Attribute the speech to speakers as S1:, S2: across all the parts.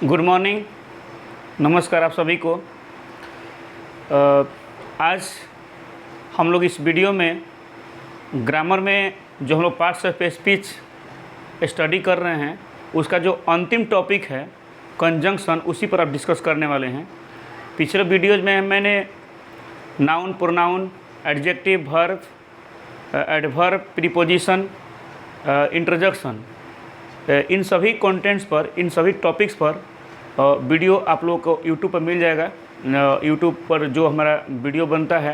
S1: Good morning, नमस्कार आप सभी को। आज हम लोग इस वीडियो में ग्रामर में जो हम लोग पार्ट्स ऑफ स्पीच स्टडी कर रहे हैं उसका जो अंतिम टॉपिक है कंजंक्शन, उसी पर आप डिस्कस करने वाले हैं। पिछले वीडियोज में मैंने noun, pronoun, adjective, verb, adverb, preposition, interjection, इन सभी कंटेंट्स पर, इन सभी टॉपिक्स पर वीडियो आप लोगों को यूट्यूब पर मिल जाएगा। यूट्यूब पर जो हमारा वीडियो बनता है,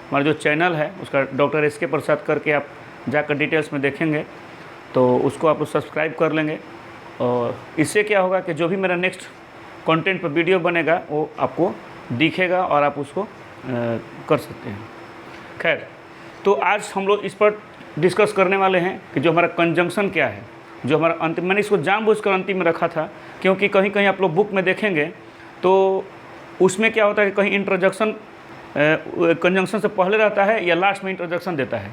S1: हमारा जो चैनल है उसका डॉक्टर एस के प्रसाद करके आप जाकर डिटेल्स में देखेंगे तो उसको आप सब्सक्राइब कर लेंगे। और इससे क्या होगा कि जो भी मेरा नेक्स्ट कंटेंट पर वीडियो बनेगा वो आपको दिखेगा और आप उसको कर सकते हैं। खैर, तो आज हम लोग इस पर डिस्कस करने वाले हैं कि जो हमारा कंजंक्शन क्या है, जो हमारा अंतिम, मैंने इसको जानबूझकर अंतिम में रखा था क्योंकि कहीं कहीं आप लोग बुक में देखेंगे तो उसमें क्या होता है कि कहीं इंट्रोडक्शन कंजंक्शन से पहले रहता है या लास्ट में इंट्रोडक्शन देता है,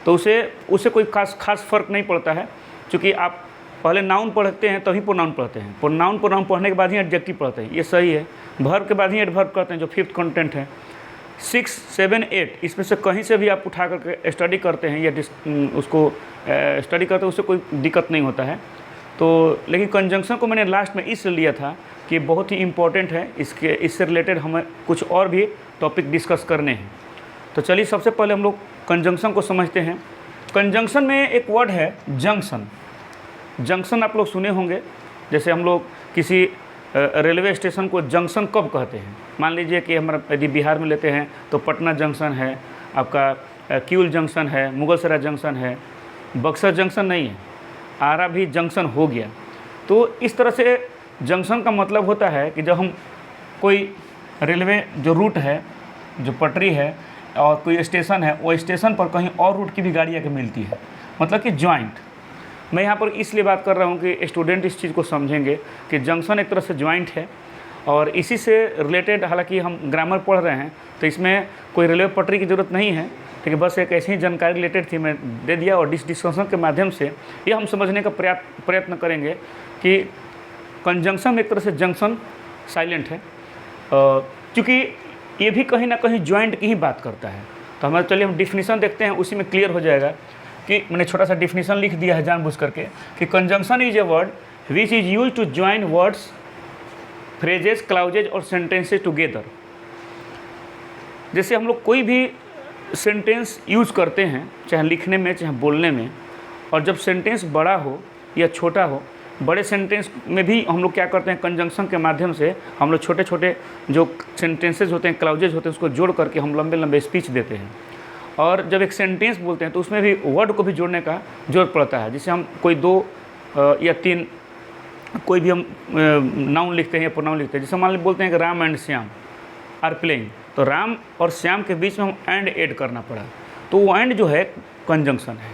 S1: तो उसे कोई खास फ़र्क नहीं पड़ता है। क्योंकि आप पहले नाउन पढ़ते हैं तभी प्रोनाउन पढ़ते हैं, प्रोनाउन पढ़ने के बाद ही एडजेक्टिव पढ़ते हैं, ये सही है। वर्ब के बाद ही एडवर्ब करते हैं जो 5th कंटेंट है। 6, 7, 8 इसमें से कहीं से भी आप उठा करके स्टडी करते हैं या उसको स्टडी करते हैं, उससे कोई दिक्कत नहीं होता है। तो लेकिन कंजंक्शन को मैंने लास्ट में इसलिए लिया था कि बहुत ही इम्पोर्टेंट है, इससे रिलेटेड हमें कुछ और भी टॉपिक डिस्कस करने हैं। तो चलिए सबसे पहले हम लोग कंजंक्शन को समझते हैं। कंजंक्शन में एक वर्ड है जंक्शन। जंक्शन आप लोग सुने होंगे, जैसे हम लोग किसी रेलवे स्टेशन को जंक्शन कब कहते हैं। मान लीजिए कि हमारा यदि बिहार में लेते हैं तो पटना जंक्शन है, आपका किउल जंक्शन है, मुगलसराय जंक्शन है, बक्सर जंक्शन नहीं है, आरा भी जंक्शन हो गया। तो इस तरह से जंक्शन का मतलब होता है कि जब हम कोई रेलवे जो रूट है, जो पटरी है और कोई स्टेशन है, वो स्टेशन पर कहीं और रूट की भी गाड़ी आके मिलती है, मतलब कि जॉइंट। मैं यहाँ पर इसलिए बात कर रहा हूँ कि स्टूडेंट इस चीज़ को समझेंगे कि जंक्शन एक तरह से जॉइंट है और इसी से रिलेटेड, हालांकि हम ग्रामर पढ़ रहे हैं तो इसमें कोई रेलवे पटरी की ज़रूरत नहीं है, ठीक है। बस एक ऐसी ही जानकारी रिलेटेड थी, मैं दे दिया। और डिस्कशन के माध्यम से ये हम समझने का प्रयत्न करेंगे कि कंजंक्शन एक तरह से जंक्शन साइलेंट है, क्योंकि ये भी कहीं ना कहीं जॉइंट की ही बात करता है। तो हमारे चलिए हम डिफिनीसन देखते हैं, उसी में क्लियर हो जाएगा कि मैंने छोटा सा डिफिनीसन लिख दिया है जानबूझ करके कि conjunction is a word which is use to join words, phrases, clauses और सेंटेंसेज टुगेदर। जैसे हम लोग कोई भी सेंटेंस यूज़ करते हैं, चाहे लिखने में चाहे बोलने में, और जब सेंटेंस बड़ा हो या छोटा हो, बड़े सेंटेंस में भी हम लोग क्या करते हैं, कंजंक्शन के माध्यम से हम लोग छोटे छोटे जो सेंटेंसेज होते हैं, क्लाउजेज होते हैं, उसको जोड़ करके हम लंबे लंबे स्पीच देते हैं। और जब एक सेंटेंस बोलते हैं तो उसमें भी वर्ड को भी जोड़ने का जरूरत पड़ता है। जैसे हम कोई 2 या 3 कोई भी हम नाउन लिखते हैं या प्रोनाउन लिखते हैं, जैसे मान लीजिए बोलते हैं कि Ram and Shyam are playing, तो राम और श्याम के बीच में हम एंड ऐड करना पड़ा, तो वो एंड जो है कंजंक्शन है।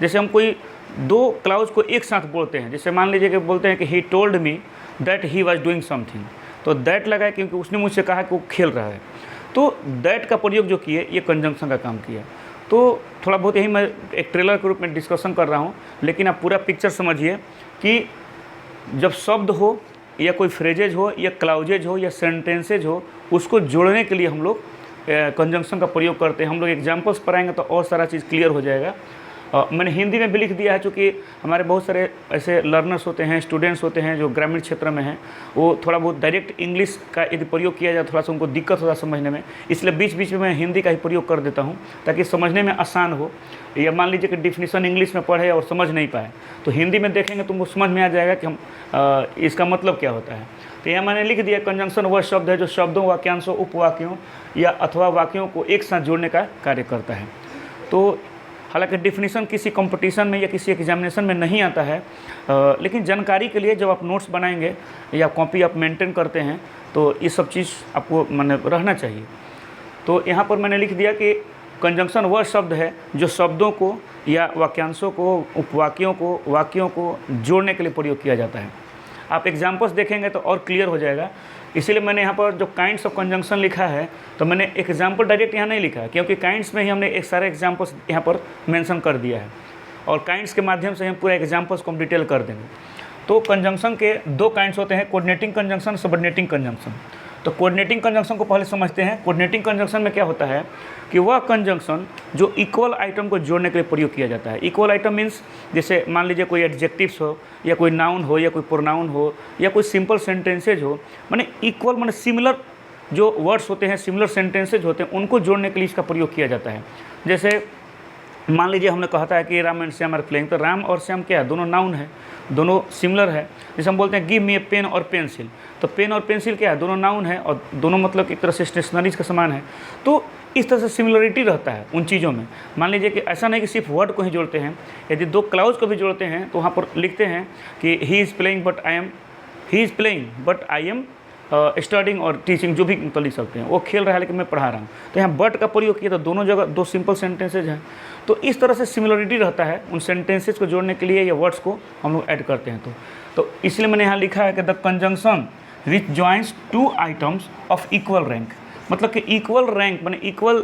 S1: जैसे हम कोई 2 क्लाउज को एक साथ बोलते हैं, जैसे मान लीजिए कि बोलते हैं कि he told me that he was doing something, तो दैट लगा है क्योंकि उसने मुझसे कहा कि वो खेल रहा है, तो दैट का प्रयोग जो किए ये कंजंक्शन का काम किया। तो थोड़ा बहुत यही मैं एक ट्रेलर के रूप में डिस्कशन कर रहा हूँ, लेकिन आप पूरा पिक्चर समझिए कि जब शब्द हो या कोई फ्रेजेज हो या क्लाउजेज हो या सेंटेंसेज हो, उसको जोड़ने के लिए हम लोग कंजंक्शन का प्रयोग करते हैं। हम लोग एग्जाम्पल्स पढ़ाएंगे तो और सारा चीज़ क्लियर हो जाएगा। मैंने हिंदी में भी लिख दिया है, चूँकि हमारे बहुत सारे ऐसे लर्नर्स होते हैं, स्टूडेंट्स होते हैं जो ग्रामीण क्षेत्र में हैं, वो थोड़ा बहुत डायरेक्ट इंग्लिश का यदि प्रयोग किया जाए थोड़ा सा उनको दिक्कत होता समझने में, इसलिए बीच बीच में मैं हिंदी का ही प्रयोग कर देता हूँ ताकि समझने में आसान हो। या मान लीजिए कि डिफिनीसन इंग्लिश में पढ़े और समझ नहीं पाए तो हिंदी में देखेंगे तो उनको समझ में आ जाएगा कि हम इसका मतलब क्या होता है। तो यहाँ मैंने लिख दिया कंजंक्शन वह शब्द है जो शब्दों, वाक्यांशों, उपवाक्यों या अथवा वाक्यों को एक साथ जोड़ने का कार्य करता है। तो हालांकि डिफिनीसन किसी कंपटीशन में या किसी एग्जामिनेशन में नहीं आता है, लेकिन जानकारी के लिए जब आप नोट्स बनाएंगे या कॉपी आप मेंटेन करते हैं तो ये सब चीज़ आपको माने रहना चाहिए। तो यहाँ पर मैंने लिख दिया कि कंजंक्शन वह शब्द है जो शब्दों को या वाक्यांशों को, उपवाक्यों को, वाक्यों को जोड़ने के लिए प्रयोग किया जाता है। आप एग्जाम्पल्स देखेंगे तो और क्लियर हो जाएगा। इसीलिए मैंने यहाँ पर जो काइंड्स ऑफ कंजंक्शन लिखा है तो मैंने एग्जाम्पल डायरेक्ट यहाँ नहीं लिखा है, क्योंकि काइंड्स में ही हमने एक सारे एग्जाम्पल्स यहाँ पर मेंशन कर दिया है और काइंड्स के माध्यम से हम पूरा एग्जाम्पल्स को हम डिटेल कर देंगे। तो कंजंक्शन के दो काइंड्स होते हैं, कोऑर्डिनेटिंग कंजंक्शन, सबऑर्डिनेटिंग कंजंक्शन। तो कोऑर्डिनेटिंग कंजंक्शन को पहले समझते हैं। कोऑर्डिनेटिंग कंजंक्शन में क्या होता है कि वह कंजंक्शन जो इक्वल आइटम को जोड़ने के लिए प्रयोग किया जाता है। इक्वल आइटम मीन्स जैसे मान लीजिए कोई एडजेक्टिव्स हो या कोई नाउन हो या कोई प्रोनाउन हो या कोई सिंपल सेंटेंसेज हो, माने इक्वल माने सिमिलर जो वर्ड्स होते हैं, सिमिलर सेंटेंसेज होते हैं, उनको जोड़ने के लिए इसका प्रयोग किया जाता है। जैसे मान लीजिए हमने कहता है कि Ram and Shyam are playing, तो राम और श्याम क्या है, दोनों नाउन है, दोनों सिमिलर है। जैसे हम बोलते हैं गिव मी ए पेन और पेंसिल, तो पेन और पेंसिल क्या है, दोनों नाउन है और दोनों मतलब एक तरह से स्टेशनरीज का समान है। तो इस तरह से सिमिलरिटी रहता है उन चीज़ों में। मान लीजिए कि ऐसा नहीं कि सिर्फ वर्ड को ही जोड़ते हैं, यदि दो क्लाउज को भी जोड़ते हैं तो वहाँ पर लिखते हैं कि he is playing but I am studying और टीचिंग, जो भी तो लिख सकते हैं। वो खेल रहा है लेकिन मैं पढ़ा रहा हूँ, तो यहाँ बट का प्रयोग किया तो दोनों जगह दो सिंपल सेंटेंसेज हैं। तो इस तरह से सिमिलरिटी रहता है उन सेंटेंसेज को जोड़ने के लिए या वर्ड्स को हम लोग ऐड करते हैं। तो इसलिए मैंने यहाँ लिखा है कि the conjunction which joins two items of equal rank, मतलब कि इक्वल रैंक माने इक्वल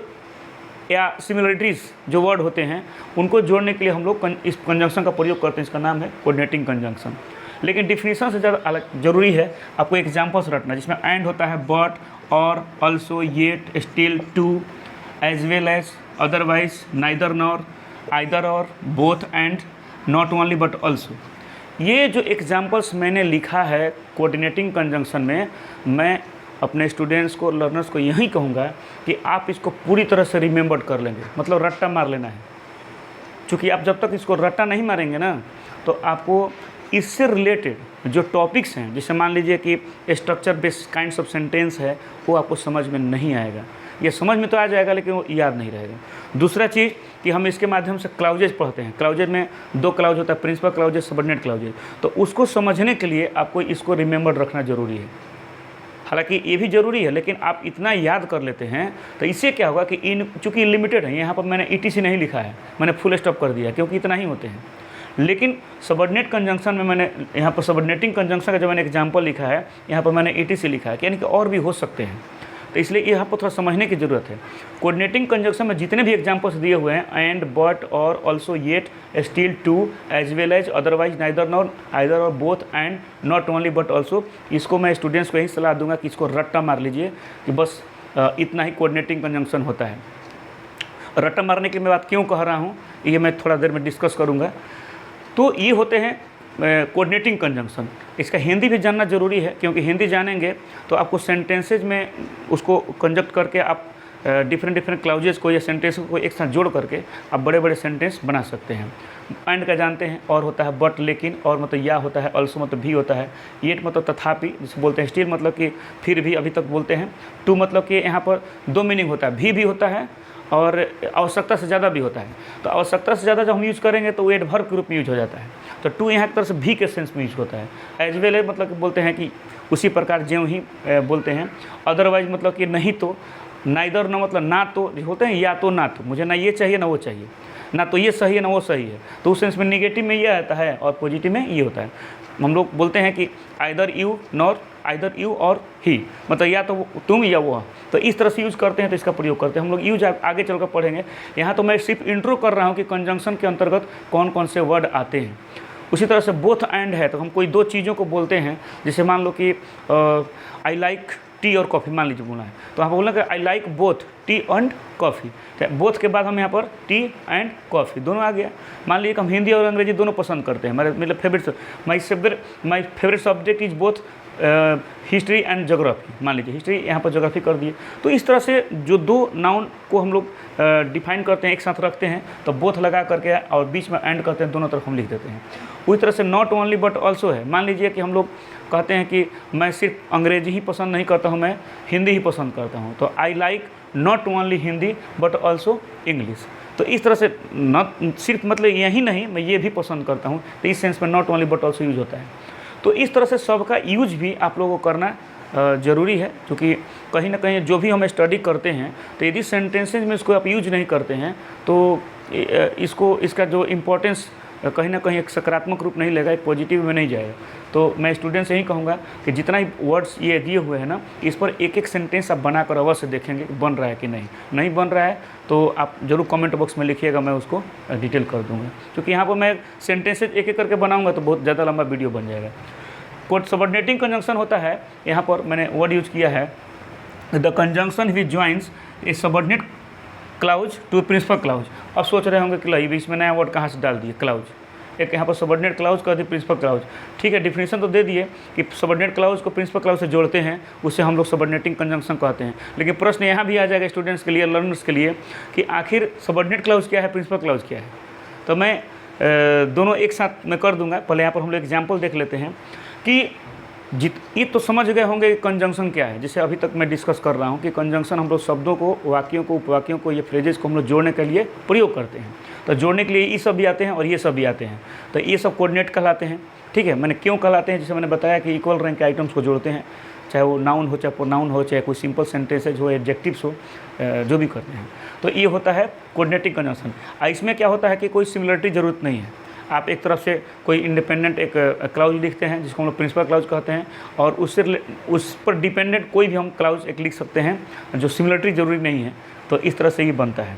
S1: या सिमिलरिटीज़ जो वर्ड होते हैं उनको जोड़ने के लिए हम लोग इस कंजंक्शन का प्रयोग करते हैं। इसका नाम है कोऑर्डिनेटिंग कंजंक्शन। लेकिन डिफिनीशन से ज़्यादा अलग जरूरी है आपको एग्जाम्पल्स रटना, जिसमें एंड होता है but, or, also, yet, still, too, as well as, otherwise, neither nor, either or, both and, not only but also. ये जो एग्जाम्पल्स मैंने लिखा है कोऑर्डिनेटिंग कंजंक्शन में, मैं अपने स्टूडेंट्स को, लर्नर्स को यही कहूँगा कि आप इसको पूरी तरह से रिमेंबर कर लेंगे, मतलब रट्टा मार लेना है। क्योंकि आप जब तक इसको रट्टा नहीं मारेंगे ना, तो आपको इससे रिलेटेड जो टॉपिक्स हैं, जैसे मान लीजिए कि structure based kinds of sentence है, वो आपको समझ में नहीं आएगा। ये समझ में तो आ जाएगा लेकिन वो याद नहीं रहेगा। दूसरा चीज़ कि हम इसके माध्यम से क्लाउजेज पढ़ते हैं। क्लाउजेज में दो क्लाउज होता है, प्रिंसिपल क्लाउजेज, सबऑर्डिनेट क्लाउजेज। तो उसको समझने के लिए आपको इसको रिमेंबर रखना ज़रूरी है। हालांकि ये भी ज़रूरी है, लेकिन आप इतना याद कर लेते हैं तो इससे क्या होगा कि चूँकि लिमिटेड है, यहाँ पर मैंने ETC नहीं लिखा है, मैंने फुल स्टॉप कर दिया क्योंकि इतना ही होते हैं। लेकिन सबऑर्डिनेट कंजंक्शन में मैंने यहाँ पर सबऑर्डिनेटिंग कंजंक्शन का जो मैंने एग्जांपल लिखा है, यहाँ पर मैंने ETC लिखा है, यानी कि और भी हो सकते हैं। तो इसलिए यहाँ पर थोड़ा समझने की ज़रूरत है। कोऑर्डिनेटिंग कंजंक्शन में जितने भी एग्जांपल्स दिए हुए हैं, and, but, or, also, yet, still, too, as well as, otherwise, neither nor, either or, both and, not only but also, इसको मैं स्टूडेंट्स को यही सलाह दूंगा कि इसको रट्टा मार लीजिए कि बस इतना ही कोऑर्डिनेटिंग कंजंक्शन होता है। रट्टा मारने की मैं बात क्यों कह रहा हूँ, ये मैं थोड़ा देर में डिस्कस करूँगा। तो ये होते हैं कोऑर्डिनेटिंग कंजंक्शन। इसका हिंदी भी जानना ज़रूरी है, क्योंकि हिंदी जानेंगे तो आपको सेंटेंसेज में उसको कंजक्ट करके आप डिफरेंट क्लाउजेस को या सेंटेंस को एक साथ जोड़ करके आप बड़े बड़े सेंटेंस बना सकते हैं। एंड का जानते हैं, और होता है बट, लेकिन, और मतलब या होता है, ऑल्सो मतलब भी होता है, येट मतलब तथापि जिसे बोलते हैं, स्टिल मतलब कि फिर भी, अभी तक बोलते हैं, टू मतलब कि यहाँ पर दो मीनिंग होता है, भी होता है और आवश्यकता से ज़्यादा भी होता है। तो आवश्यकता से ज़्यादा जब हम यूज़ करेंगे तो वो एडवर्ब के रूप में यूज हो जाता है। तो टू यहाँ की तरफ से भी के सेंस में यूज होता है। एज वेल एज मतलब कि बोलते हैं कि उसी प्रकार ज्यों ही बोलते हैं। अदरवाइज मतलब कि नहीं तो, नाइदर न मतलब ना तो, होते हैं या तो ना तो, मुझे ना ये चाहिए ना वो चाहिए, ना तो ये सही है ना वो सही है। तो उस सेंस में निगेटिव में ये आता है और पॉजिटिव में ये होता है। हम लोग बोलते हैं कि either you nor, either you और ही, मतलब या तो तुम या वो। तो इस तरह से यूज़ करते हैं, तो इसका प्रयोग करते हैं हम लोग। यूज आगे चलकर पढ़ेंगे। यहाँ तो मैं सिर्फ इंट्रो कर रहा हूँ कि कंजंक्शन के अंतर्गत कौन कौन से वर्ड आते हैं। उसी तरह से बोथ एंड है, तो हम कोई दो चीज़ों को बोलते हैं। जैसे मान लो कि आई लाइक टी और कॉफ़ी, मान लीजिए बोलना है, तो आप बोलेंगे I like both T and coffee. तो बोथ के बाद हम यहाँ पर टी एंड कॉफ़ी दोनों आ गया। मान लीजिए कि हम हिंदी और अंग्रेजी दोनों पसंद करते हैं। मतलब favourite, my favourite subject is both history and geography. मान लीजिए हिस्ट्री, यहाँ पर जोग्राफी कर दिए। तो इस तरह से जो दो नाउन को हम लोग डिफाइन करते हैं, एक साथ रखते हैं, तो बोथ लगा करके और बीच में एंड करते हैं, दोनों तरफ हम लिख देते हैं। उसी तरह से नॉट ओनली बट ऑल्सो है। मान लीजिए कि हम लोग कहते हैं कि मैं सिर्फ अंग्रेजी ही पसंद नहीं करता हूँ, मैं हिंदी ही पसंद करता हूँ, तो I like not only Hindi but also English. तो इस तरह से नॉट सिर्फ मतलब यही नहीं, मैं ये भी पसंद करता हूँ, तो इस सेंस में not only but also use होता है। तो इस तरह से सबका यूज भी आप लोगों को करना ज़रूरी है, क्योंकि कहीं ना कहीं जो भी हम स्टडी करते हैं, तो यदि सेंटेंसेज में इसको आप यूज नहीं करते हैं तो इसका जो इम्पोर्टेंस कहीं ना कहीं एक सकारात्मक रूप नहीं लेगा, एक पॉजिटिव में नहीं जाएगा। तो मैं स्टूडेंट से यही कहूँगा कि जितना ही वर्ड्स ये दिए हुए हैं ना, इस पर एक एक सेंटेंस आप बनाकर अवश्य देखेंगे कि बन रहा है कि नहीं बन रहा है तो आप ज़रूर कमेंट बॉक्स में लिखिएगा, मैं उसको डिटेल कर दूँगा। क्योंकि यहाँ पर मैं सेंटेंसेज एक एक करके बनाऊँगा तो बहुत ज़्यादा लंबा वीडियो बन जाएगा। कोड सबऑर्डिनेटिंग कंजंक्शन होता है, यहाँ पर मैंने वर्ड यूज़ किया है the conjunction which joins a subordinate clause to principal clause. अब सोच रहे होंगे कि लाई इसमें नया वर्ड कहाँ से डाल दिए, क्लाउज। एक यहाँ पर सबऑर्डिनेट क्लाउज कर दिए प्रिंसिपल क्लाउज, ठीक है। डिफिनेशन तो दे दिए कि सबऑर्डिनेट क्लाउज को प्रिंसिपल क्लाउज से जोड़ते हैं, उसे हम लोग सबऑर्डिनेटिंग कंजंक्शन कहते हैं। लेकिन प्रश्न यहाँ भी आ जाएगा स्टूडेंट्स के लिए, लर्नर्स के लिए, कि आखिर सबऑर्डिनेट क्लाउज क्या है, प्रिंसिपल क्लाउज क्या है। तो मैं दोनों एक साथ में कर दूंगा। पहले यहाँ पर हम लोग एग्जाम्पल देख लेते हैं कि ये तो समझ गए होंगे कि कंजंक्शन क्या है। जैसे अभी तक मैं डिस्कस कर रहा हूँ कि कंजंक्शन हम लोग शब्दों को, वाक्यों को, उपवाक्यों को, ये फ्रेजेस को हम लोग जोड़ने के लिए प्रयोग करते हैं। तो जोड़ने के लिए ये सब भी आते हैं और ये सब भी आते हैं, तो ये सब कोऑर्डिनेट कहलाते हैं, ठीक है। मैंने क्यों कहलाते हैं, जैसे मैंने बताया कि इक्वल रैंक के आइटम्स को जोड़ते हैं, चाहे वो नाउन हो, चाहे प्रोनाउन हो, चाहे कोई सिंपल सेंटेंसेज हो, एडजेक्टिव्स हो, जो भी करते हैं। तो ये होता है कोऑर्डिनेटिंग कंजंक्शन। इसमें क्या होता है कि कोई सिमिलरिटी ज़रूरत नहीं है। आप एक तरफ से कोई इंडिपेंडेंट एक क्लाउज लिखते हैं जिसको हम लोग प्रिंसिपल क्लाउज कहते हैं, और उस पर डिपेंडेंट कोई भी हम क्लाउज एक लिख सकते हैं जो सिमिलरिटी ज़रूरी नहीं है। तो इस तरह से ये बनता है।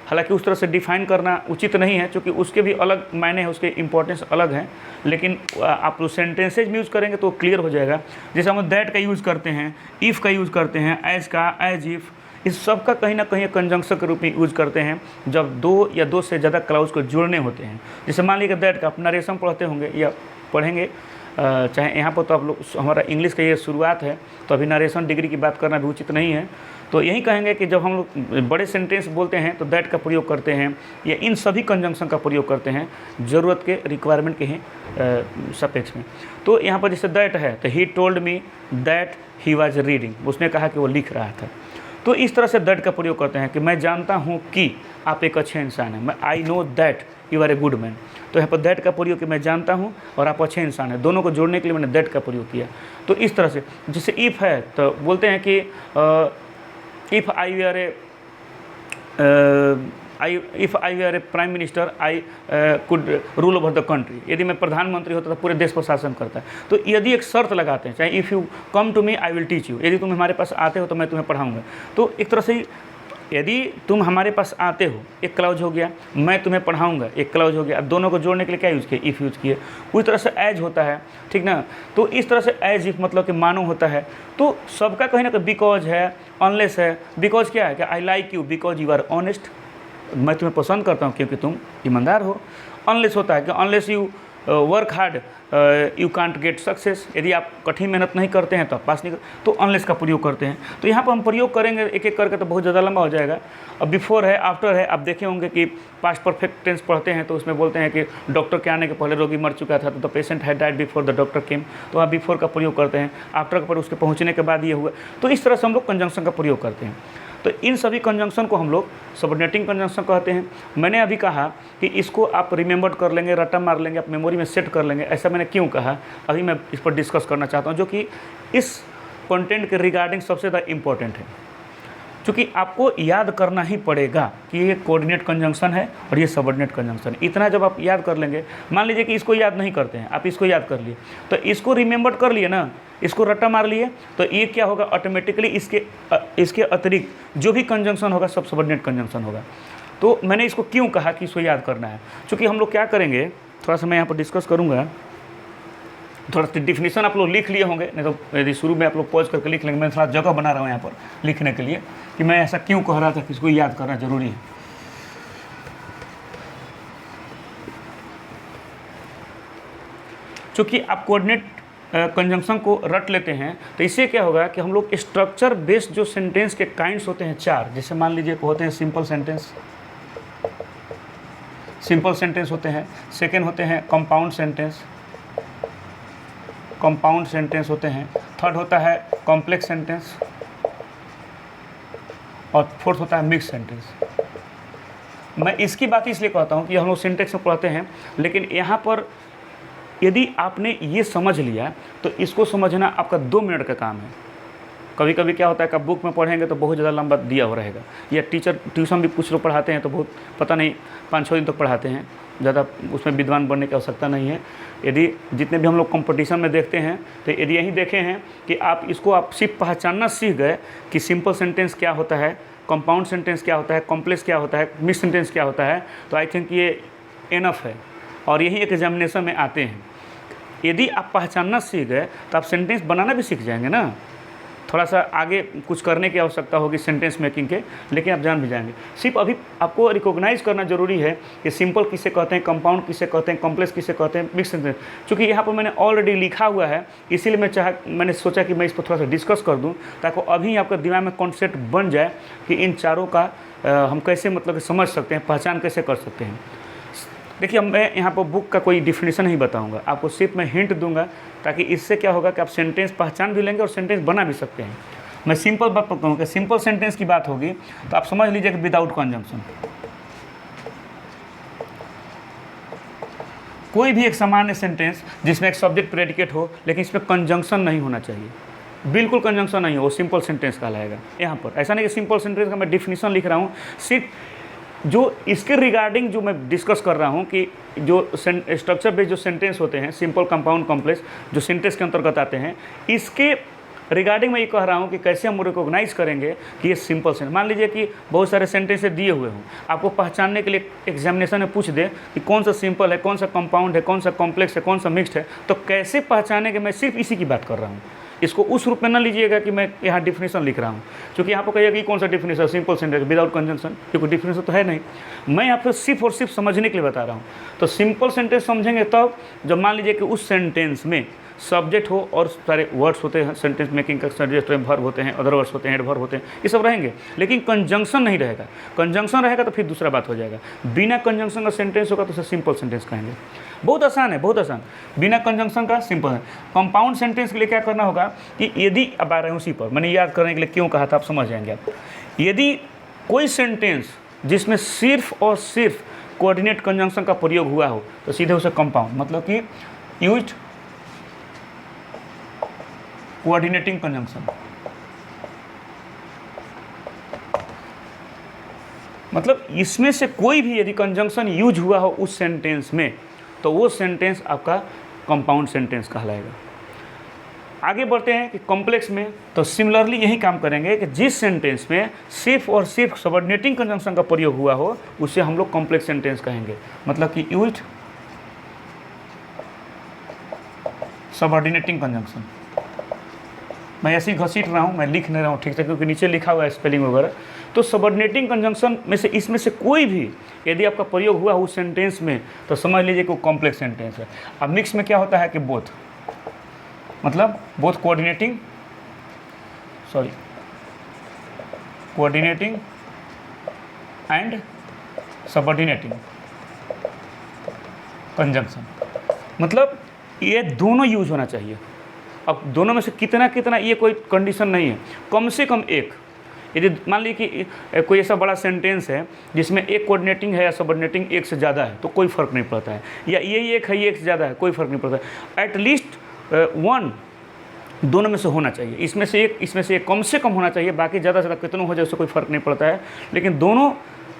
S1: हालांकि उस तरह से डिफाइन करना उचित नहीं है, क्योंकि उसके भी अलग मायने हैं, उसके इंपॉर्टेंस अलग हैं। लेकिन आप जो सेंटेंसेज में यूज़ करेंगे तो क्लियर हो जाएगा। जैसे हम दैट का यूज़ करते हैं, इफ़ का यूज़ करते हैं, एज का, एज इफ़, इस सब का कहीं ना कहीं कंजंक्शन के रूप में यूज़ करते हैं जब दो या दो से ज़्यादा क्लाउज को जोड़ने होते हैं। जैसे मान लीजिए दैट का आप नरेशन पढ़ते होंगे या पढ़ेंगे, चाहे यहाँ पर तो आप लोग, हमारा इंग्लिश का ये शुरुआत है तो अभी नरेशन डिग्री की बात करना भी उचित नहीं है। तो यही कहेंगे कि जब हम लोग बड़े सेंटेंस बोलते हैं तो दैट का प्रयोग करते हैं, या इन सभी कंजंक्शन का प्रयोग करते हैं ज़रूरत के, रिक्वायरमेंट के ही सापेक्ष में। तो यहाँ पर जैसे दैट है तो he told me that he was reading, उसने कहा कि वो लिख रहा था। तो इस तरह से दैट का प्रयोग करते हैं कि मैं जानता हूँ कि आप एक अच्छे इंसान हैं, मैं I know that you are a good man. तो यहाँ पर दैट का प्रयोग कि मैं जानता हूँ और आप अच्छे इंसान हैं, दोनों को जोड़ने के लिए मैंने दैट का प्रयोग किया। तो इस तरह से जैसे इफ़ है तो बोलते हैं कि if I R A if I R A prime minister I could rule over the country. यदि मैं प्रधानमंत्री होता तो पूरे देश पर शासन करता है। तो यदि एक शर्त लगाते हैं, चाहे if you come to me I will teach you, यदि तुम हमारे पास आते हो तो मैं तुम्हें पढ़ाऊँगा। तो एक तरह से यदि तुम हमारे पास आते हो, एक क्लाउज हो गया, मैं तुम्हें पढ़ाऊँगा, एक क्लाउज हो गया। अब दोनों को जोड़ने के लिए क्या यूज़ किया, इफ़ यूज़ किए। उस तरह से एज होता है, ठीक ना। तो इस तरह से एज इफ मतलब कि मानो होता है। तो सबका कहीं ना कहीं बिकॉज है, अनलेस है। बिकॉज क्या है कि I like you because you are honest, मैं तुम्हें पसंद करता हूँ क्योंकि तुम ईमानदार हो। अनलेस होता है कि unless you work hard you can't get success, यदि आप कठिन मेहनत नहीं करते हैं तो आप पास नहीं कर, तो अनलेस का प्रयोग करते हैं। तो यहाँ पर हम प्रयोग करेंगे एक एक करके तो बहुत ज़्यादा लंबा हो जाएगा। अब बिफोर है, आफ्टर है, आप देखे होंगे कि पास्ट परफेक्ट टेंस पढ़ते हैं तो उसमें बोलते हैं कि डॉक्टर के आने के पहले रोगी मर चुका था, तो the patient had died before the doctor केम। तो आप बिफोर का प्रयोग करते हैं, आफ्टर पर उसके पहुँचने के बाद ये हुआ। तो इस तरह से हम लोग कंजंक्शन का प्रयोग करते हैं। तो इन सभी कंजंक्शन को हम लोग सबऑर्डिनेटिंग कंजंक्शन कहते हैं। मैंने अभी कहा कि इसको आप रिमेंबर कर लेंगे, रट्टा मार लेंगे, आप मेमोरी में सेट कर लेंगे। ऐसा मैंने क्यों कहा, अभी मैं इस पर डिस्कस करना चाहता हूँ, जो कि इस कंटेंट के रिगार्डिंग सबसे ज़्यादा इम्पोर्टेंट है। क्योंकि आपको याद करना ही पड़ेगा कि ये कोऑर्डिनेट कंजंक्शन है और ये सबऑर्डिनेट कंजंक्शन। इतना जब आप याद कर लेंगे, मान लीजिए कि इसको याद नहीं करते हैं, आप इसको याद कर लिए, तो इसको रिमेंबर कर लिए ना, इसको रट्टा मार लिए, तो ये क्या होगा, ऑटोमेटिकली इसके अतिरिक्त जो भी कंजंक्शन होगा सब सबऑर्डिनेट कंजंक्शन होगा। तो मैंने इसको क्यों कहा कि इसको याद करना है, क्योंकि हम लोग क्या करेंगे, थोड़ा सा मैं यहाँ पर डिस्कस करूँगा। थोड़ा सा डिफिनीशन आप लोग लिख लिए होंगे, नहीं तो यदि शुरू में आप लोग पॉज करके लिख लेंगे। मैं थोड़ा जगह बना रहा हूँ यहाँ पर लिखने के लिए कि मैं ऐसा क्यों कह रहा था कि इसको याद करना जरूरी है। चूँकि आप कोऑर्डिनेट कंजंक्शन को रट लेते हैं तो इससे क्या होगा कि हम लोग स्ट्रक्चर बेस्ड जो सेंटेंस के काइंड्स होते हैं चार, जैसे मान लीजिए होते हैं सिंपल सेंटेंस होते हैं, सेकेंड होते हैं कंपाउंड सेंटेंस होते हैं, थर्ड होता है कॉम्प्लेक्स सेंटेंस, और फोर्थ होता है मिक्स सेंटेंस। मैं इसकी बात इसलिए कहता हूँ कि हम लोग सिंटेक्स में पढ़ते हैं, लेकिन यहाँ पर यदि आपने ये समझ लिया तो इसको समझना आपका 2 मिनट का काम है। कभी कभी क्या होता है कि आप बुक में पढ़ेंगे तो बहुत ज़्यादा लंबा दिया हो रहेगा, या टीचर ट्यूशन भी कुछ लोग पढ़ाते हैं तो बहुत पता नहीं 5-6 दिन तक पढ़ाते हैं, ज़्यादा उसमें विद्वान बनने की आवश्यकता नहीं है। यदि जितने भी हम लोग कंपटीशन में देखते हैं तो यदि यही देखे हैं कि आप इसको आप सिर्फ पहचानना सीख गए कि सिंपल सेंटेंस क्या होता है, कंपाउंड सेंटेंस क्या होता है, कॉम्प्लेक्स क्या होता है, मिक्स सेंटेंस क्या होता है, तो आई थिंक ये इनफ है और यही एक एग्जामिनेशन में आते हैं। यदि आप पहचानना सीख गए तो आप सेंटेंस बनाना भी सीख जाएंगे ना। थोड़ा सा आगे कुछ करने की आवश्यकता होगी सेंटेंस मेकिंग के, लेकिन आप जान भी जाएंगे। सिर्फ अभी आपको रिकॉग्नाइज करना जरूरी है कि सिंपल किसे कहते हैं, कंपाउंड किसे कहते हैं, कॉम्प्लेक्स किसे कहते हैं, मिक्स सेंटेंस। चूँकि यहाँ पर मैंने ऑलरेडी लिखा हुआ है, इसीलिए मैंने सोचा कि मैं इस पर थोड़ा सा डिस्कस कर दूँ ताकि अभी आपका दिमाग में कॉन्सेप्ट बन जाए कि इन चारों का हम कैसे मतलब समझ सकते हैं, पहचान कैसे कर सकते हैं। देखिए, अब मैं यहाँ पर बुक का कोई डिफिनीशन नहीं बताऊंगा, आपको सिर्फ मैं हिंट दूंगा ताकि इससे क्या होगा कि आप सेंटेंस पहचान भी लेंगे और सेंटेंस बना भी सकते हैं। मैं सिंपल बात कहूँ कि सिंपल सेंटेंस की बात होगी तो आप समझ लीजिए कि विदाउट कंजंक्शन कोई भी एक सामान्य सेंटेंस जिसमें एक सब्जेक्ट प्रेडिकेट हो लेकिन इसमें कंजंक्शन नहीं होना चाहिए, बिल्कुल कंजंक्शन नहीं हो, वो सिंपल सेंटेंस कहलाएगा। यहाँ पर ऐसा नहीं कि सिंपल सेंटेंस का मैं डिफिनीशन लिख रहा हूँ, सिर्फ जो इसके रिगार्डिंग जो मैं डिस्कस कर रहा हूँ कि जो स्ट्रक्चर बेस्ड जो सेंटेंस होते हैं, सिंपल, कंपाउंड, कॉम्प्लेक्स, जो सेंटेंस के अंतर्गत आते हैं, इसके रिगार्डिंग मैं ये कह रहा हूँ कि कैसे हम रिकॉग्नाइज करेंगे कि ये सिंपल सेंटेंस। मान लीजिए कि बहुत सारे सेंटेंस दिए हुए हों, आपको पहचानने के लिए एग्जामिनेशन में पूछ दे कि कौन सा सिंपल है, कौन सा कंपाउंड है, कौन सा कॉम्प्लेक्स है, कौन सा मिक्स्ड है, तो कैसे पहचाने कि मैं सिर्फ इसी की बात कर रहा हूँ। इसको उस रूप में ना लीजिएगा कि मैं यहाँ डिफिनेशन लिख रहा हूँ, क्योंकि यहाँ पर कहिएगा कि कौन सा definition, simple sentence without conjunction, ये कोई डिफिनेशन तो है नहीं। मैं यहाँ पर सिर्फ और सिर्फ समझने के लिए बता रहा हूँ। तो सिंपल सेंटेंस समझेंगे तब जब मान लीजिए कि उस सेंटेंस में सब्जेक्ट हो और सारे वर्ड्स होते हैं, सेंटेंस मेकिंग का सब्जेक्ट वर्ब होते हैं, अदर वर्ड्स होते हैं, एडवर्ब होते हैं, ये सब रहेंगे, लेकिन कंजंक्शन नहीं रहेगा। कंजंक्शन रहेगा तो फिर दूसरा बात हो जाएगा। बिना कंजंक्शन का सेंटेंस होगा तो उसे सिंपल सेंटेंस कहेंगे। बहुत आसान है, बहुत आसान। बिना कंजंक्शन का सिंपल है। कंपाउंड सेंटेंस के लिए क्या करना होगा कि यदि अब आ रहे हैं उसी पर, मैंने याद करने के लिए क्यों कहा था, आप समझ जाएंगे आप। यदि कोई सेंटेंस जिसमें सिर्फ और सिर्फ कोऑर्डिनेट कंजंक्शन का प्रयोग हुआ हो तो सीधे उसे कंपाउंड, मतलब कि यूज्ड कोऑर्डिनेटिंग कंजंक्शन, मतलब इसमें से कोई भी यदि कंजंक्शन यूज हुआ हो उस सेंटेंस में तो वो सेंटेंस आपका कंपाउंड सेंटेंस कहलाएगा। आगे बढ़ते हैं कि कॉम्प्लेक्स में, तो सिमिलरली यही काम करेंगे कि जिस सेंटेंस में सिर्फ और सिर्फ सबऑर्डिनेटिंग कंजंक्शन का प्रयोग हुआ हो उसे हम लोग कॉम्प्लेक्स सेंटेंस कहेंगे, मतलब कि यूज्ड सबऑर्डिनेटिंग कंजंक्शन। मैं ऐसे ही घसीट रहा हूँ, मैं लिख नहीं रहा हूँ ठीक से, क्योंकि नीचे लिखा हुआ है स्पेलिंग वगैरह। तो सबऑर्डिनेटिंग कंजंक्शन में से इसमें से कोई भी यदि आपका प्रयोग हुआ उस सेंटेंस में तो समझ लीजिए कि वो कॉम्प्लेक्स सेंटेंस है। अब मिक्स में क्या होता है कि बोथ, मतलब both coordinating and subordinating conjunction, मतलब ये दोनों यूज होना चाहिए। अब दोनों में से कितना कितना ये कोई कंडीशन नहीं है, कम से कम एक। यदि मान लीजिए कि कोई ऐसा बड़ा सेंटेंस है जिसमें एक कोऑर्डिनेटिंग है या सबऑर्डिनेटिंग एक से ज़्यादा है तो कोई फ़र्क नहीं पड़ता है, या ये एक है ये एक से ज़्यादा है कोई फ़र्क नहीं पड़ता है। एटलीस्ट वन दोनों में से होना चाहिए, इसमें से एक कम से कम होना चाहिए। बाकी ज़्यादा से ज़्यादा कितनों हो जाए उससे कोई फ़र्क नहीं पड़ता है, लेकिन दोनों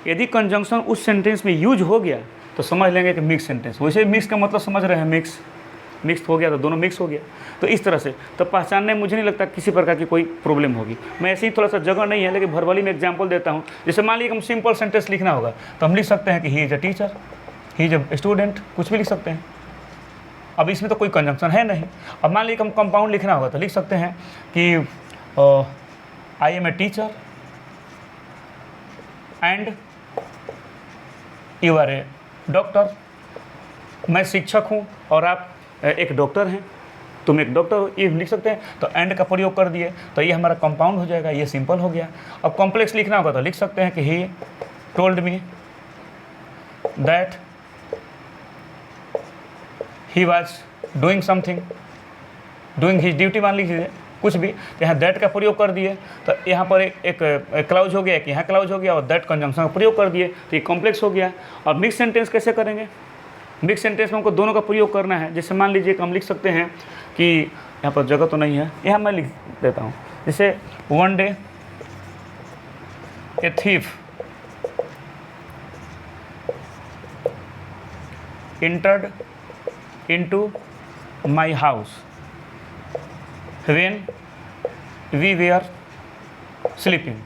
S1: यदि कंजंक्शन उस सेंटेंस में यूज हो गया तो समझ लेंगे कि मिक्स सेंटेंस। वैसे मिक्स का मतलब समझ रहे हैं, मिक्स हो गया तो दोनों मिक्स हो गया। तो इस तरह से तो पहचानने मुझे नहीं लगता किसी प्रकार की कोई प्रॉब्लम होगी। मैं ऐसे ही थोड़ा सा जगह नहीं है लेकिन भरवाली में एग्जांपल देता हूँ। जैसे मान लीजिए हम सिंपल सेंटेंस लिखना होगा तो हम लिख सकते हैं कि he is a teacher, he is a student, कुछ भी लिख सकते हैं। अब इसमें तो कोई कंजंक्शन है नहीं। अब मान लीजिए हम कंपाउंड लिखना होगा तो लिख सकते हैं कि I am a teacher and you are a doctor. मैं शिक्षक हूँ और आप एक डॉक्टर हैं, तुम एक डॉक्टर हो, ये लिख सकते हैं। तो एंड का प्रयोग कर दिए तो ये हमारा कंपाउंड हो जाएगा, ये सिंपल हो गया। अब कॉम्प्लेक्स लिखना होगा तो लिख सकते हैं कि he told me that he was doing something, doing his duty, मान लीजिए कुछ भी। तो यहाँ दैट का प्रयोग कर दिए तो यहाँ पर एक क्लाउज हो गया, कि यहाँ क्लाउज हो गया और दैट कंजंक्शन का प्रयोग कर दिए तो ये कॉम्प्लेक्स हो गया। और मिक्स सेंटेंस कैसे करेंगे? मिक्स सेंटेंस में हमको दोनों का प्रयोग करना है। जैसे मान लीजिए कि हम लिख सकते हैं कि यहाँ पर जगह तो नहीं है, यहाँ मैं लिख देता हूँ। जैसे one day a thief entered into my house when we were sleeping,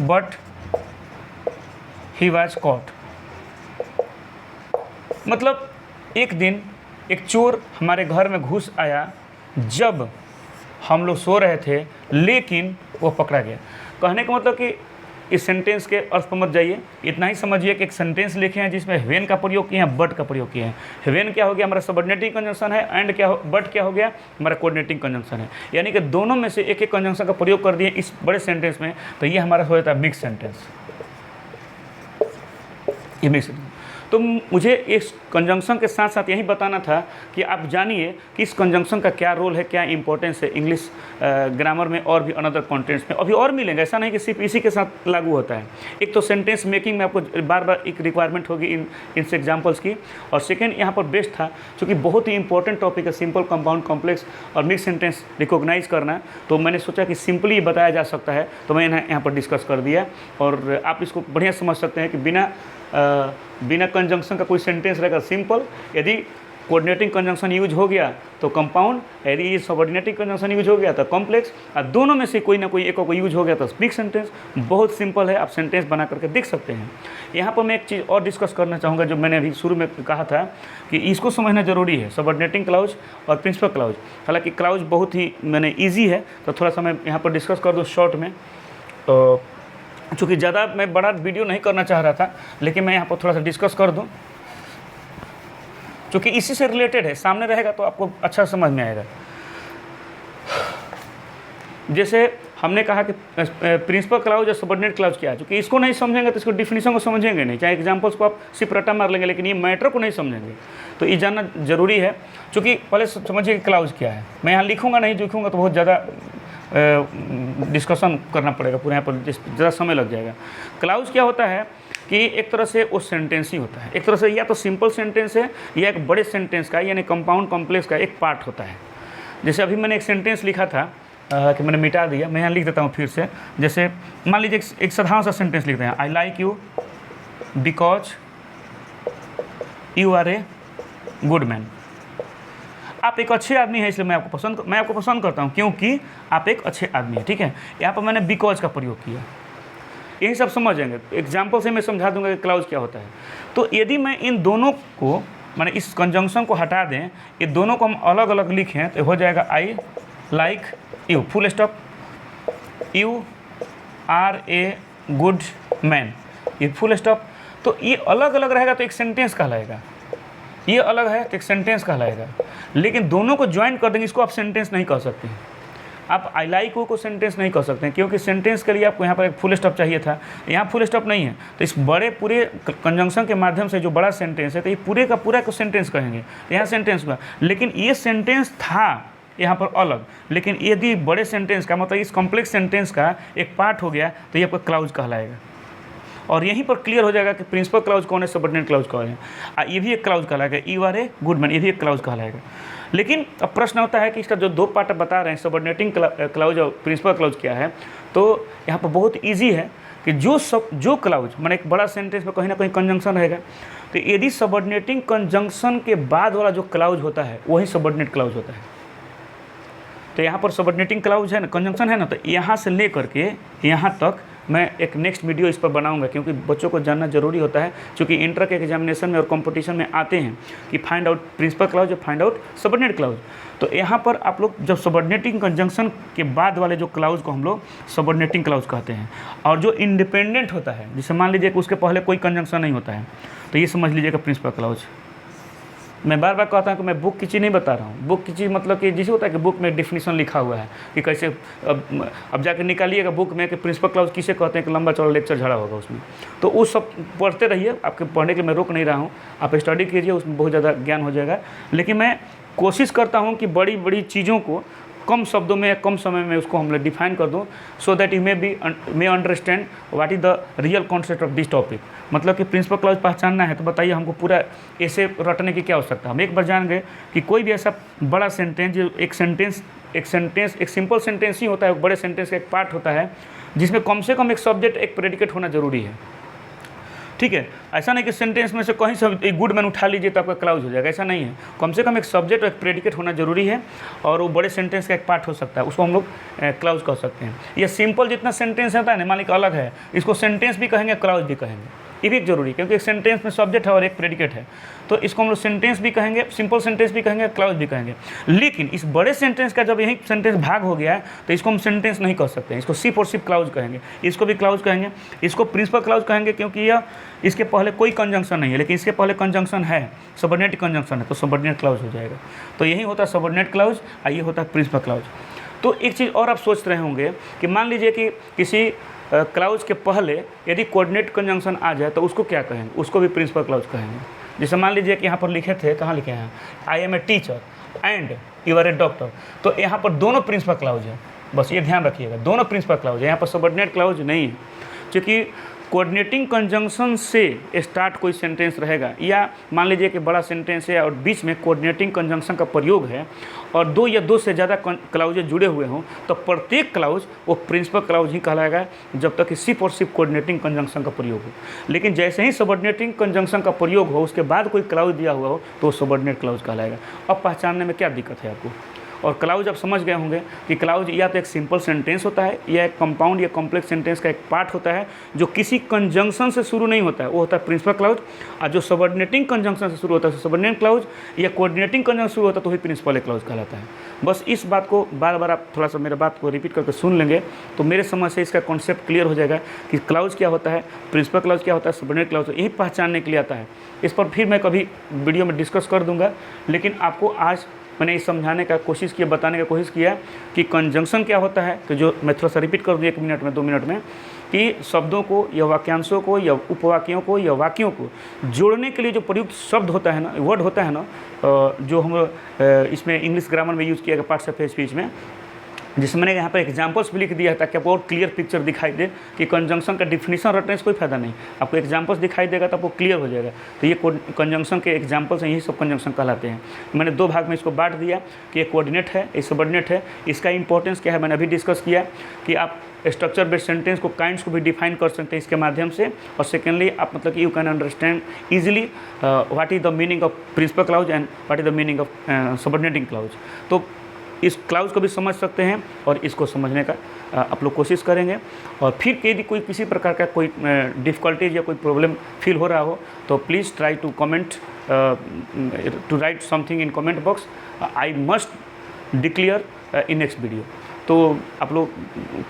S1: but he was caught। मतलब एक दिन एक चोर हमारे घर में घुस आया जब हम लोग सो रहे थे, लेकिन वो पकड़ा गया। कहने का मतलब कि इस सेंटेंस के अर्थ पर मत जाइए, इतना ही समझिए कि एक सेंटेंस लिखे हैं जिसमें व्हेन का प्रयोग किए हैं, बट का प्रयोग किए हैं। व्हेन क्या हो गया, हमारा सबऑर्डिनेटिंग कंजंक्शन है, एंड क्या हो, बट क्या हो गया, हमारा कोऑर्डिनेटिंग कंजंक्शन है। यानी कि दोनों में से एक एक कंजंक्शन का प्रयोग कर दिए इस बड़े सेंटेंस में, तो ये हमारा हो जाता है मिक्स सेंटेंस। ये मिक्स। तो मुझे इस कंजंक्शन के साथ साथ यही बताना था कि आप जानिए कि इस कंजंक्शन का क्या रोल है, क्या इंपॉर्टेंस है इंग्लिश ग्रामर में और भी अनदर कॉन्टेंट्स में। अभी और मिलेंगे, ऐसा नहीं कि सिर्फ इसी के साथ लागू होता है। एक तो सेंटेंस मेकिंग में आपको बार बार एक रिक्वायरमेंट होगी इन एग्जाम्पल्स की, और सेकेंड यहाँ पर बेस्ट था क्योंकि बहुत ही इंपॉर्टेंट टॉपिक है सिंपल, कंपाउंड, कॉम्प्लेक्स और मिक्स सेंटेंस रिकॉग्नाइज करना। तो मैंने सोचा कि सिंपली बताया जा सकता है, तो मैंने यहाँ पर डिस्कस कर दिया और आप इसको बढ़िया समझ सकते हैं कि बिना कंजंक्शन का कोई सेंटेंस रहेगा सिंपल, यदि कोऑर्डिनेटिंग कंजंक्शन यूज हो गया तो कंपाउंड, यदि सबऑर्डिनेटिंग कंजंक्शन यूज हो गया तो कॉम्प्लेक्स, और दोनों में से कोई ना कोई एक को यूज हो गया तो मिक्स सेंटेंस। बहुत सिंपल है, आप सेंटेंस बना करके देख सकते हैं। यहाँ पर मैं एक चीज़ और डिस्कस करना चाहूँगा जो मैंने अभी शुरू में कहा था कि इसको समझना जरूरी है, सबऑर्डिनेटिंग क्लाउज और प्रिंसिपल क्लाउज। हालांकि क्लाउज बहुत ही ईजी है, तो थोड़ा सा मैं यहाँ पर डिस्कस कर दूँ शॉर्ट में। तो चूँकि ज़्यादा मैं बड़ा वीडियो नहीं करना चाह रहा था, लेकिन मैं यहाँ पर थोड़ा सा डिस्कस कर दूँ क्योंकि इसी से रिलेटेड है, सामने रहेगा तो आपको अच्छा समझ में आएगा। जैसे हमने कहा कि प्रिंसिपल क्लाउज और सबऑर्डिनेट क्लाउज क्या है, क्योंकि इसको नहीं समझेंगे तो इसको डिफिनीशन को समझेंगे नहीं, चाहे एग्जांपल्स को आप सिर्फ रट्टा मार लेंगे, लेकिन ये मैटर को नहीं समझेंगे। तो ये जानना जरूरी है, क्योंकि पहले समझिए कि क्लाउज क्या है। मैं यहाँ लिखूँगा नहीं, लिखूँगा तो बहुत ज़्यादा डिस्कशन करना पड़ेगा, पूरे यहाँ पर ज़्यादा समय लग जाएगा। क्लाउज क्या होता है कि एक तरह से वो सेंटेंस ही होता है, एक तरह से या तो सिंपल सेंटेंस है या एक बड़े सेंटेंस का यानी कंपाउंड कॉम्प्लेक्स का एक पार्ट होता है। जैसे अभी मैंने एक सेंटेंस लिखा था कि मैंने मिटा दिया, मैं यहाँ लिख देता हूँ फिर से। जैसे मान लीजिए एक साधारण सा सेंटेंस लिखते हैं, I like you because you are a good man. आप एक अच्छे आदमी हैं इसलिए मैं आपको पसंद करता हूँ क्योंकि आप एक अच्छे आदमी हैं, ठीक है। यहाँ पर मैंने बिकॉज का प्रयोग किया, यही सब समझेंगे। एग्जाम्पल से मैं समझा दूंगा कि क्लाउज क्या होता है। तो यदि मैं इन दोनों को माने इस कंजंक्शन को हटा दें, ये दोनों को हम अलग अलग लिखें तो हो जाएगा I like you full stop, you are a good man, ये फुल स्टॉप। तो ये अलग अलग रहेगा तो एक सेंटेंस कहलाएगा, ये अलग है तो एक सेंटेंस कहलाएगा। लेकिन दोनों को ज्वाइन कर देंगे, इसको आप सेंटेंस नहीं कह सकते हैं। आप आई लाइक को सेंटेंस नहीं कह सकते हैं क्योंकि सेंटेंस के लिए आपको यहाँ पर एक फुल स्टॉप चाहिए था, यहाँ फुल स्टॉप नहीं है। तो इस बड़े पूरे कंजंक्शन के माध्यम से जो बड़ा सेंटेंस है तो ये पूरे का पूरा को सेंटेंस कहेंगे, तो यहाँ सेंटेंस हुआ। लेकिन ये सेंटेंस था यहाँ पर अलग, लेकिन यदि बड़े सेंटेंस का मतलब इस कॉम्प्लेक्स सेंटेंस का एक पार्ट हो गया तो ये आपका क्लाउज कहलाएगा। और यहीं पर क्लियर हो जाएगा कि प्रिंसिपल क्लाउज कौन है, सबऑर्डिनेट क्लाउज कौन है। ये भी एक क्लाउज कहलाएगा, you are a good man, ये भी एक क्लाउज कहलाएगा। लेकिन अब प्रश्न होता है कि इसका जो दो पार्ट बता रहे हैं सबऑर्डिनेटिंग क्लाउज और प्रिंसिपल क्लाउज क्या है, तो यहाँ पर बहुत ईजी है कि जो क्लाउज माने एक बड़ा सेंटेंस में कहीं ना कहीं कंजंक्शन रहेगा, तो यदि सबऑर्डिनेटिंग कंजंक्शन के बाद वाला जो क्लाउज होता है वही सबऑर्डिनेट क्लाउज होता है। तो यहाँ पर सबऑर्डिनेटिंग क्लाउज है ना, कंजंक्शन है ना, तो यहाँ से ले करके यहाँ तक मैं एक नेक्स्ट वीडियो इस पर बनाऊंगा क्योंकि बच्चों को जानना जरूरी होता है, क्योंकि इंटर के एग्जामिनेशन में और कंपटीशन में आते हैं कि फाइंड आउट प्रिंसिपल क्लाउज और फाइंड आउट सबऑर्डिनेट क्लाउज। तो यहाँ पर आप लोग जब सबऑर्डिनेटिंग कंजंक्शन के बाद वाले जो क्लाउज को हम लोग सबऑर्डिनेटिंग क्लाउज कहते हैं, और जो इंडिपेंडेंट होता है, जैसे मान लीजिए कि उसके पहले कोई कंजंक्शन नहीं होता है, तो ये समझ लीजिएगा प्रिंसिपल क्लाउज। मैं बार बार कहता हूँ कि मैं बुक की चीज़ नहीं बता रहा हूँ। बुक की चीज़ मतलब कि जैसे होता है कि बुक में डिफिनीशन लिखा हुआ है कि कैसे, अब जाकर निकालिएगा बुक में कि प्रिंसिपल क्लाउज किसे कहते हैं, कि लंबा चौड़ा लेक्चर झड़ा होगा उसमें। तो उस सब पढ़ते रहिए, आपके पढ़ने के लिए मैं रोक नहीं रहा हूँ, आप स्टडी कीजिए, उसमें बहुत ज़्यादा ज्ञान हो जाएगा। लेकिन मैं कोशिश करता हूँ कि बड़ी बड़ी चीज़ों को कम शब्दों में या कम समय में उसको हम लोग डिफाइन कर दूँ, so that you may understand what is the real concept of this topic. मतलब कि प्रिंसिपल क्लाउज पहचानना है तो बताइए हमको पूरा ऐसे रटने की क्या आवश्यकता। हम एक बार जान गए कि कोई भी ऐसा बड़ा सेंटेंस, जो एक सिंपल सेंटेंस ही होता है, एक बड़े सेंटेंस का एक पार्ट होता है जिसमें कम से कम एक सब्जेक्ट एक प्रेडिकेट होना जरूरी है। ठीक है। ऐसा नहीं कि सेंटेंस में से कहीं से एक गुड मैन उठा लीजिए तो आपका क्लाउज हो जाएगा, ऐसा नहीं है। कम से कम एक सब्जेक्ट और एक प्रेडिकेट होना जरूरी है, और वो बड़े सेंटेंस का एक पार्ट हो सकता है, उसको हम लोग क्लाउज कह सकते हैं। ये सिंपल जितना सेंटेंस होता है ना, मान लीजिए अलग है, इसको सेंटेंस भी कहेंगे, क्लाउज भी कहेंगे, ये भी एक जरूरी, क्योंकि एक सेंटेंस में सब्जेक्ट है और एक प्रेडिकेट है, तो इसको हम लोग सेंटेंस भी कहेंगे, सिंपल सेंटेंस भी कहेंगे, क्लाउज भी कहेंगे। लेकिन इस बड़े सेंटेंस का जब यही सेंटेंस भाग हो गया है तो इसको हम सेंटेंस नहीं कह सकते हैं, इसको सिर्फ और सिर्फ क्लाउज कहेंगे। इसको भी क्लाउज कहेंगे, इसको प्रिंसिपल क्लाउज कहेंगे, क्योंकि यह इसके पहले कोई कंजंक्शन नहीं है, लेकिन इसके पहले कंजंक्शन है, सबऑर्डिनेट कंजंक्शन है, तो सबऑर्डिनेट क्लाउज हो जाएगा। तो यही होता है सबऑर्डिनेट क्लाउज, और ये होता है प्रिंसिपल क्लाउज। तो एक चीज़ और आप सोच रहे होंगे कि मान लीजिए कि किसी क्लाउज के पहले यदि कोऑर्डिनेट कंजंक्शन आ जाए तो उसको क्या कहेंगे, उसको भी प्रिंसिपल क्लाउज कहेंगे। जैसे मान लीजिए कि यहाँ पर लिखे थे, कहाँ लिखे हैं, I am a teacher and you are a doctor, तो यहाँ पर दोनों प्रिंसिपल क्लाउज है, बस ये ध्यान रखिएगा, दोनों प्रिंसिपल क्लाउज है, यहाँ पर सबऑर्डिनेट क्लाउज नहीं है। क्योंकि कोऑर्डिनेटिंग कंजंक्शन से स्टार्ट कोई सेंटेंस रहेगा, या मान लीजिए कि बड़ा सेंटेंस है और बीच में कोऑर्डिनेटिंग कंजंक्शन का प्रयोग है और दो या दो से ज़्यादा क्लाउजेज जुड़े हुए हों, तो प्रत्येक क्लाउज वो प्रिंसिपल क्लाउज ही कहलाएगा, जब तक कि सिर्फ और सिर्फ कोऑर्डिनेटिंग कंजंक्शन का प्रयोग हो। लेकिन जैसे ही सबऑर्डिनेटिंग कंजंक्शन का प्रयोग हो, उसके बाद कोई क्लाउज दिया हुआ हो, तो सबऑर्डिनेट क्लाउज कहलाएगा। अब पहचानने में क्या दिक्कत है आपको? और क्लाउज आप समझ गए होंगे कि क्लाउज या तो एक सिंपल सेंटेंस होता है, या एक कंपाउंड या कॉम्प्लेक्स सेंटेंस का एक पार्ट होता है जो किसी कंजंक्शन से शुरू नहीं होता है, वो होता है प्रिंसिपल क्लाउज। और जो सबऑर्डिनेटिंग कंजंक्शन से शुरू होता है सबऑर्डिनेट क्लाउज, या कोऑर्डिनेटिंग कंजंक्शन शुरू होता है तो वही प्रिंसिपल क्लाउज कहलाता है। बस इस बात को बार बार आप थोड़ा सा मेरे बात को रिपीट करके सुन लेंगे तो मेरे समझ से इसका कॉन्सेप्ट क्लियर हो जाएगा कि क्लाउज क्या होता है, प्रिंसिपल क्लाउज क्या होता है, सबऑर्डिनेट क्लाउज, यही पहचानने के लिए आता है। इस पर फिर मैं कभी वीडियो में डिस्कस कर दूंगा, लेकिन आपको आज मैंने ये समझाने का कोशिश किया, बताने का कोशिश किया कि कंजंक्शन क्या होता है, कि जो मैं थोड़ा सा रिपीट कर दूँ 1 मिनट में 2 मिनट में, कि शब्दों को या वाक्यांशों को या उपवाक्यों को या वाक्यों को जोड़ने के लिए जो प्रयुक्त शब्द होता है ना, वर्ड होता है ना, जो हम इसमें इंग्लिश ग्रामर में यूज़ किया गया पार्ट्स ऑफ स्पीच में, जिसमें मैंने यहाँ पर एग्जाम्पल्स भी लिख दिया है ताकि आपको और क्लियर पिक्चर दिखाई दे कि कंजंक्शन का डिफिनीशन रटने से कोई फायदा नहीं, आपको एग्जाम्पल्स दिखाई देगा तो आपको क्लियर हो जाएगा। तो ये कंजंक्शन के एग्जाम्पल्स हैं, यही सब कंजंक्शन कहलाते हैं। मैंने 2 भाग में इसको बांट दिया कि ये कोऑर्डिनेट है, ये सबऑर्डिनेट है। इसका इंपॉर्टेंस क्या है मैंने अभी डिस्कस किया कि आप स्ट्रक्चर बेस्ड सेंटेंस को काइंड्स को भी डिफाइन कर सकते हैं इसके माध्यम से। और सेकेंडली आप मतलब कि you can understand easily what is the meaning of principal clause and what is the meaning of subordinating clause. तो इस क्लाउज को भी समझ सकते हैं और इसको समझने का आप लोग कोशिश करेंगे। और फिर यदि कोई किसी प्रकार का कोई डिफ़िकल्टीज या कोई प्रॉब्लम फील हो रहा हो तो please try to comment, to write something in comment box. I must declare in next video. तो आप लोग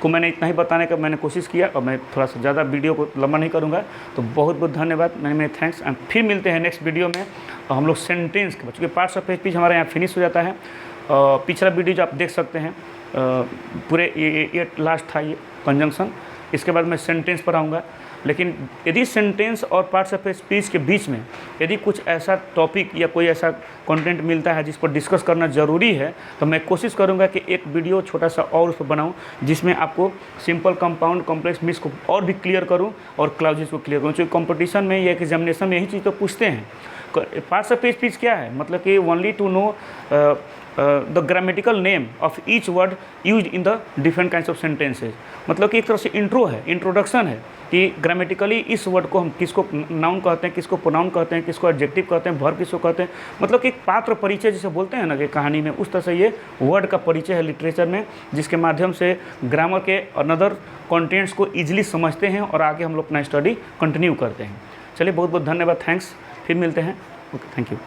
S1: को मैंने इतना ही बताने का मैंने कोशिश किया, और मैं थोड़ा सा ज़्यादा वीडियो को लंबा नहीं करूँगा। तो बहुत बहुत धन्यवाद, मेरे थैंक्स। एंड फिर मिलते हैं नेक्स्ट वीडियो में। हम लोग सेंटेंस के चूँकि पार्ट्स ऑफ स्पीच हमारे यहाँ फिनिश हो जाता है। पिछला वीडियो जो आप देख सकते हैं पूरे ये लास्ट था ये कंजंक्शन, इसके बाद मैं सेंटेंस पर आऊँगा। लेकिन यदि सेंटेंस और पार्ट्स ऑफ स्पीच के बीच में यदि कुछ ऐसा टॉपिक या कोई ऐसा कंटेंट मिलता है जिस पर डिस्कस करना ज़रूरी है तो मैं कोशिश करूंगा कि एक वीडियो छोटा सा और उस पर बनाऊं जिसमें आपको सिंपल, कंपाउंड, कॉम्प्लेक्स, मिक्स को और भी क्लियर करूं और क्लाउजेस को क्लियर करूं। क्योंकि कंपटीशन में या एग्जामिनेशन में यही चीज़ तो पूछते हैं। पार्ट्स ऑफ स्पीच क्या है, मतलब कि only to know the grammatical name of each word use in the different kinds of sentences. मतलब कि एक तरह से इंट्रो है, इंट्रोडक्शन है कि ग्रामेटिकली इस वर्ड को हम किसको नाउन कहते हैं, किसको प्रोनाउन कहते हैं, किसको एडजेक्टिव कहते हैं, वर्ब किसको कहते हैं। मतलब कि एक पात्र परिचय जिसे बोलते हैं ना कि कहानी में, उस तरह से ये वर्ड का परिचय है लिटरेचर में, जिसके माध्यम से ग्रामर के अनदर कंटेंट्स को ईजिली समझते हैं और आगे हम लोग अपना स्टडी कंटिन्यू करते हैं। चलिए बहुत बहुत धन्यवाद, थैंक्स। फिर मिलते हैं। Okay, thank you.